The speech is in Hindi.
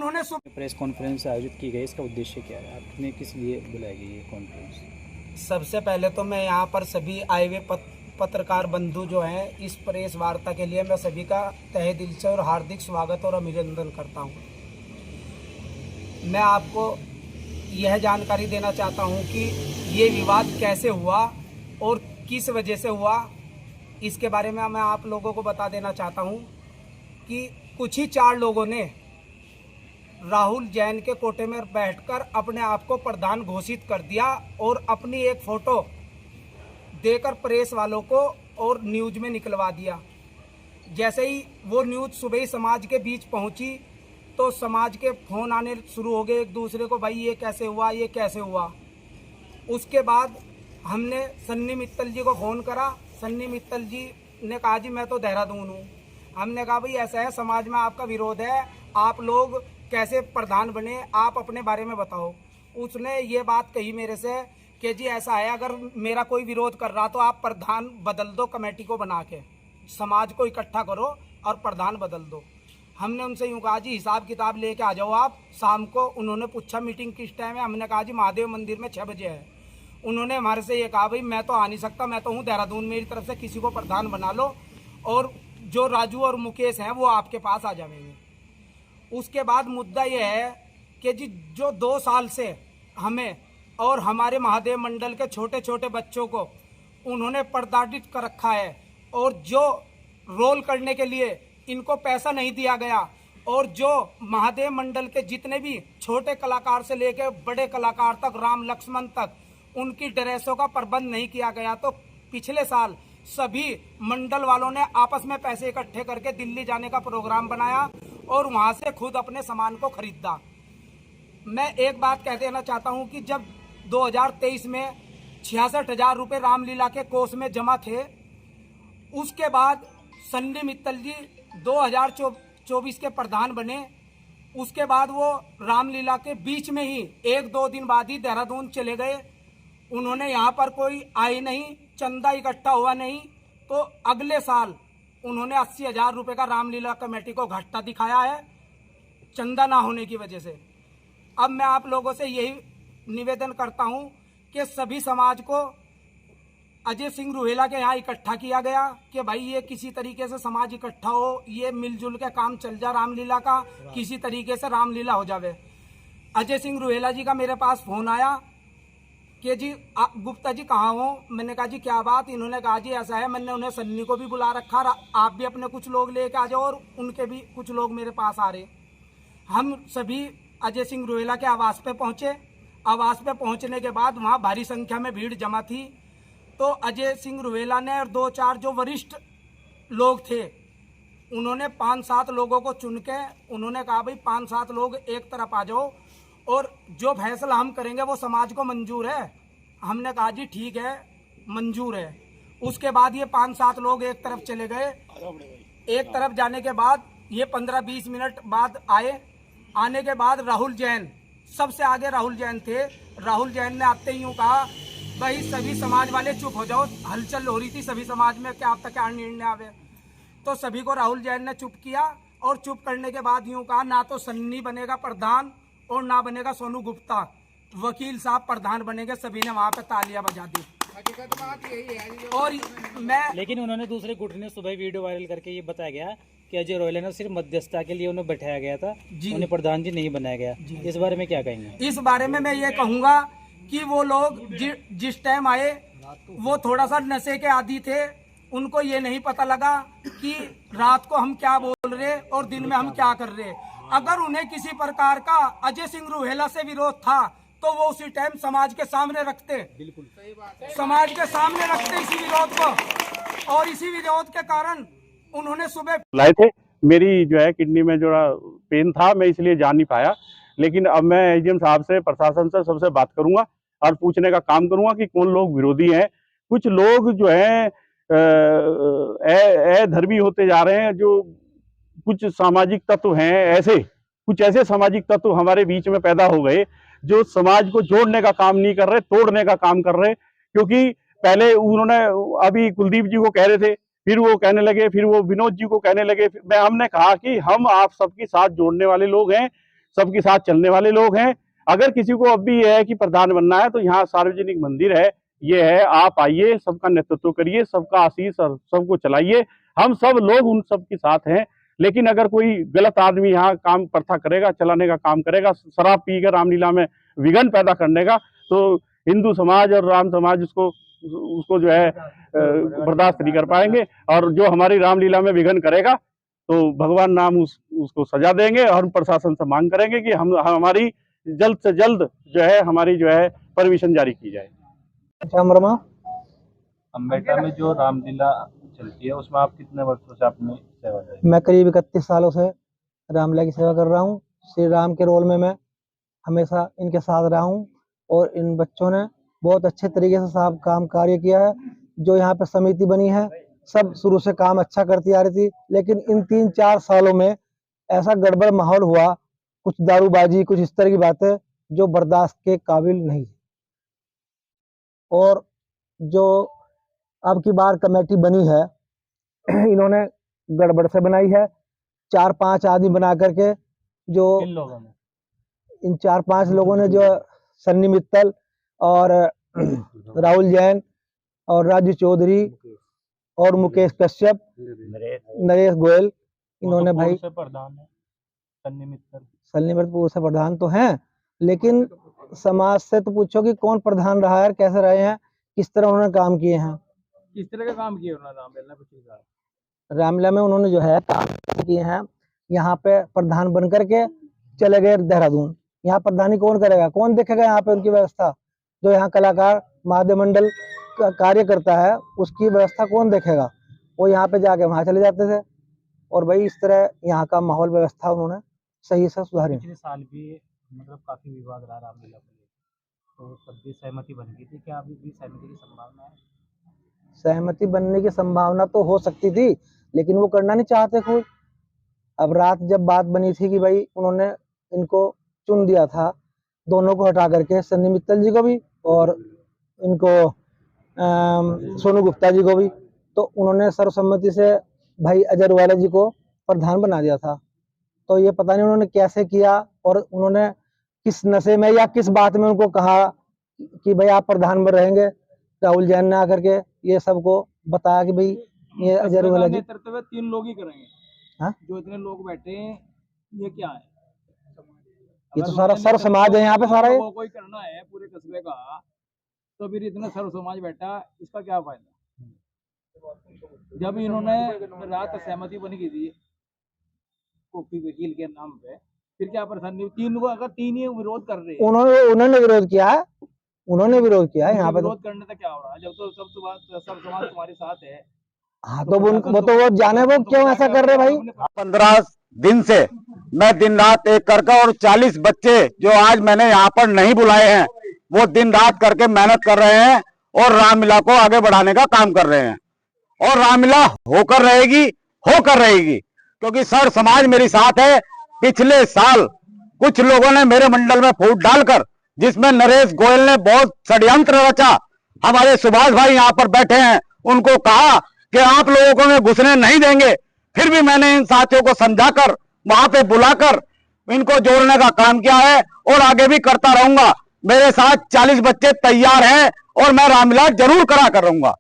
उन्होंने प्रेस कॉन्फ्रेंस आयोजित की गई, इसका उद्देश्य क्या है? आपने किस लिए बुलाई गई ये कॉन्फ्रेंस? सबसे पहले तो मैं यहाँ पर सभी आए हुए पत्रकार बंधु जो हैं इस प्रेस वार्ता के लिए मैं सभी का तहे दिल से और हार्दिक स्वागत और अभिनंदन करता हूँ। मैं आपको यह जानकारी देना चाहता हूँ कि ये विवाद कैसे हुआ और किस वजह से हुआ, इसके बारे में मैं आप लोगों को बता देना चाहता हूँ कि कुछ ही 4 लोगों ने राहुल जैन के कोटे में बैठकर अपने आप को प्रधान घोषित कर दिया और अपनी एक फोटो देकर प्रेस वालों को और न्यूज में निकलवा दिया। जैसे ही वो न्यूज सुबह ही समाज के बीच पहुंची तो समाज के फोन आने शुरू हो गए एक दूसरे को, भाई ये कैसे हुआ, ये कैसे हुआ। उसके बाद हमने सन्नी मित्तल जी को फ़ोन करा। सन्नी मित्तल जी ने कहा जी मैं तो देहरादून हूँ। हमने कहा भाई ऐसा है, समाज में आपका विरोध है, आप लोग कैसे प्रधान बने, आप अपने बारे में बताओ। उसने ये बात कही मेरे से कि जी ऐसा है, अगर मेरा कोई विरोध कर रहा तो आप प्रधान बदल दो, कमेटी को बना के समाज को इकट्ठा करो और प्रधान बदल दो। हमने उनसे यूँ कहा जी हिसाब किताब लेके आ जाओ आप शाम को। उन्होंने पूछा मीटिंग किस टाइम है, हमने कहा जी महादेव मंदिर में 6 बजे है। उन्होंने हमारे से ये कहा भाई मैं तो आ नहीं सकता, मैं तो हूँ देहरादून, मेरी तरफ से किसी को प्रधान बना लो और जो राजू और मुकेश हैं वो आपके पास आ जाएंगे। उसके बाद मुद्दा ये है कि जी जो 2 साल से हमें और हमारे महादेव मंडल के छोटे छोटे बच्चों को उन्होंने प्रताड़ित कर रखा है और जो रोल करने के लिए इनको पैसा नहीं दिया गया और जो महादेव मंडल के जितने भी छोटे कलाकार से लेकर बड़े कलाकार तक, राम लक्ष्मण तक, उनकी ड्रेसों का प्रबंध नहीं किया गया, तो पिछले साल सभी मंडल वालों ने आपस में पैसे इकट्ठे करके दिल्ली जाने का प्रोग्राम बनाया और वहां से खुद अपने सामान को खरीदा। मैं एक बात कह देना चाहता हूं कि जब 2023 में 66,000 रुपये रामलीला के कोष में जमा थे, उसके बाद सन्नी मित्तल जी 2024 के प्रधान बने। उसके बाद वो रामलीला के बीच में ही 1-2 दिन बाद ही देहरादून चले गए। उन्होंने यहाँ पर कोई आई नहीं, चंदा इकट्ठा हुआ नहीं, तो अगले साल उन्होंने 80,000 रुपये का रामलीला कमेटी को घाटा दिखाया है चंदा ना होने की वजह से। अब मैं आप लोगों से यही निवेदन करता हूं कि सभी समाज को अजय सिंह रुहेला के यहाँ इकट्ठा किया गया कि भाई ये किसी तरीके से समाज इकट्ठा हो, ये मिलजुल के काम चल जा रामलीला का, किसी तरीके से रामलीला हो जावे। अजय सिंह रुहेला जी का मेरे पास फोन आया कि जी गुप्ता जी कहाँ हो। मैंने कहा जी क्या बात। इन्होंने कहा जी ऐसा है, मैंने उन्हें सन्नी को भी बुला रखा, आप भी अपने कुछ लोग लेके आ जाओ और उनके भी कुछ लोग मेरे पास आ रहे। हम सभी अजय सिंह रुहेला के आवास पे पहुंचे। आवास पे पहुंचने के बाद वहां भारी संख्या में भीड़ जमा थी, तो अजय सिंह रुहेला ने और 2-4 जो वरिष्ठ लोग थे उन्होंने 5-7 लोगों को चुन के उन्होंने कहा भाई 5-7 लोग एक तरफ आ जाओ और जो फैसला हम करेंगे वो समाज को मंजूर है। हमने कहा जी ठीक है, मंजूर है। उसके बाद ये 5-7 लोग एक तरफ चले गए। एक तरफ जाने के बाद ये 15-20 मिनट बाद आए। आने के बाद राहुल जैन, सबसे आगे राहुल जैन थे। राहुल जैन ने आते ही यूँ कहा भाई सभी समाज वाले चुप हो जाओ, हलचल हो रही थी सभी समाज में क्या आप तक क्या निर्णय आवे। तो सभी को राहुल जैन ने चुप किया और चुप करने के बाद यूँ कहा ना तो सन्नी बनेगा प्रधान और ना बनेगा सोनू गुप्ता, वकील साहब प्रधान बनेंगे। सभी ने वहाँ पे तालियां बजा दी। और मैं लेकिन उन्होंने दूसरे गुट ने सुबह वीडियो वायरल करके ये बताया गया कि अजय रुहेला ने सिर्फ मध्यस्थता के लिए उन्हें बैठाया गया था, उन्हें प्रधान जी नहीं बनाया गया। इस बारे में क्या कहेंगे? इस बारे में मैं ये कहूँगा कि वो लोग जिस टाइम आए वो थोड़ा सा नशे के आदी थे। उनको ये नहीं पता लगा कि रात को हम क्या बोल रहे और दिन में हम क्या कर रहे। अगर उन्हें किसी प्रकार का अजय सिंह रुहेला से विरोध था तो वो उसी टाइम समाज के सामने रखते, बिल्कुल समाज के सामने रखते इसी विरोध को। और इसी विरोध के कारण उन्होंने सुबह लाए थे। मेरी जो है किडनी में जो पेन था, मैं इसलिए जा नहीं पाया। लेकिन अब मैं एसडीएम साहब से, प्रशासन से सबसे बात करूंगा और पूछने का काम करूंगा कि कौन लोग विरोधी हैं। कुछ लोग जो है अधर्मी होते जा रहे हैं, जो कुछ सामाजिक तत्व हैं, ऐसे सामाजिक तत्व हमारे बीच में पैदा हो गए जो समाज को जोड़ने का काम नहीं कर रहे, तोड़ने का काम कर रहे। क्योंकि पहले उन्होंने अभी कुलदीप जी को कह रहे थे, फिर वो कहने लगे, फिर वो विनोद जी को कहने लगे। हमने कहा कि हम आप सबके साथ जोड़ने वाले लोग हैं, सबके साथ चलने वाले लोग हैं। अगर किसी को अब भी यह है कि प्रधान बनना है तो यहाँ सार्वजनिक मंदिर है, ये है, आप आइए, सबका नेतृत्व करिए, सबका आशीष और सबको चलाइए। हम सब लोग उन सब के साथ हैं। लेकिन अगर कोई गलत आदमी यहाँ काम प्रथा करेगा, चलाने का काम करेगा, शराब पीकर रामलीला में विघ्न पैदा करने का, तो हिंदू समाज और राम समाज उसको जो है बर्दाश्त नहीं कर पाएंगे। और जो हमारी रामलीला में विघ्न करेगा तो भगवान नाम उसको सजा देंगे। और हम प्रशासन से मांग करेंगे कि हमारी जल्द से जल्द जो है हमारी जो है परमिशन जारी की जाए। अम्बेटा में जो रामलीला चलती है उसमें आप कितने वर्षों से आपने सेवा की? मैं करीब 31 सालों से रामलीला की सेवा कर रहा हूँ। श्री राम के रोल में मैं हमेशा इनके साथ रहा हूँ और इन बच्चों ने बहुत अच्छे तरीके से साहब काम कार्य किया है। जो यहाँ पे समिति बनी है सब शुरू से काम अच्छा करती आ रही थी, लेकिन इन 3-4 सालों में ऐसा गड़बड़ माहौल हुआ, कुछ दारूबाजी, कुछ इस तरह की बातें जो बर्दाश्त के काबिल नहीं। और जो अब की बार कमेटी बनी है इन्होंने गड़बड़ से बनाई है। 4-5 आदमी बना करके जो इन 4-5 लोगों ने जो सन्नी मित्तल और राहुल जैन और राजू चौधरी और मुकेश कश्यप, नरेश गोयल, इन्होंने भाई प्रधान है सन्नी मित्तल से प्रधान तो हैं, लेकिन समाज से तो पूछो कि कौन प्रधान रहा है, कैसे रहे हैं, किस तरह उन्होंने काम किए हैं। किस तरह का काम किया उन्होंने रामलीला में? उन्होंने जो है काम किए हैं, यहाँ पे प्रधान बन करके चले गए देहरादून। यहाँ प्रधानी कौन करेगा, कौन देखेगा यहाँ पे उनकी व्यवस्था? जो यहाँ कलाकार महादेव मंडल का कार्य करता है उसकी व्यवस्था कौन देखेगा? वो यहाँ पे जाके वहाँ चले जाते थे। और भाई इस तरह यहाँ का माहौल व्यवस्था उन्होंने सही से सुधारी। पिछले साल भी मतलब काफी विवाद रहा रामलीला को लेकर, तो तब भी सहमति बन गई थी। क्या अभी भी सहमति की संभावना है? सहमति बनने की संभावना तो हो सकती थी, लेकिन वो करना नहीं चाहते खुद। अब रात जब बात बनी थी कि भाई उन्होंने इनको चुन दिया था, दोनों को हटा करके, सन्नी मित्तल जी को भी और इनको सोनू गुप्ता जी को भी, तो उन्होंने सर्वसम्मति से भाई अजय रुवाला जी को प्रधान बना दिया था। तो ये पता नहीं उन्होंने कैसे किया और उन्होंने किस नशे में या किस बात में उनको कहा कि भाई आप प्रधान बन रहेंगे। राहुल जैन ने आकर के ये सबको बताया कि भाई ये अजय रुवाला जी नेतृत्व 3 लोग ही करेंगे। हाँ? जो इतने लोग बैठे हैं ये क्या है? ये तो सारा सर्व समाज है यहाँ पे सारा। वो कोई करना है पूरे कस्बे का, तो फिर इतना सर्व समाज बैठा, इसका क्या फायदा? जब इन्होंने रात सहमति बनी की थी कॉपी वकील के नाम पे, फिर क्या परेशानी? 3 को अगर 3 ही विरोध कर रहे हैं, उन्होंने विरोध किया है, उन्होंने विरोध किया है यहाँ पे। विरोध करने से क्या हो रहा है? जब तो सब समाज तुम्हारे साथ है। हाँ तो वो जाने वो क्यों ऐसा कर रहे भाई। 15 दिन से मैं दिन रात एक करके, और 40 बच्चे जो आज मैंने यहाँ पर नहीं बुलाए हैं वो दिन रात करके मेहनत कर रहे हैं और रामलीला को आगे बढ़ाने का काम कर रहे हैं। और रामलीला होकर रहेगी क्योंकि सर समाज मेरे साथ है। पिछले साल कुछ लोगों ने मेरे मंडल में फूट डालकर, जिसमें नरेश गोयल ने बहुत षड्यंत्र रचा, हमारे सुभाष भाई यहाँ पर बैठे हैं, उनको कहा कि आप लोगों को मैं घुसने नहीं देंगे। फिर भी मैंने इन साथियों को समझाकर वहां पे बुलाकर इनको जोड़ने का काम किया है और आगे भी करता रहूंगा। मेरे साथ 40 बच्चे तैयार हैं और मैं रामलीला जरूर करा कर रहूंगा।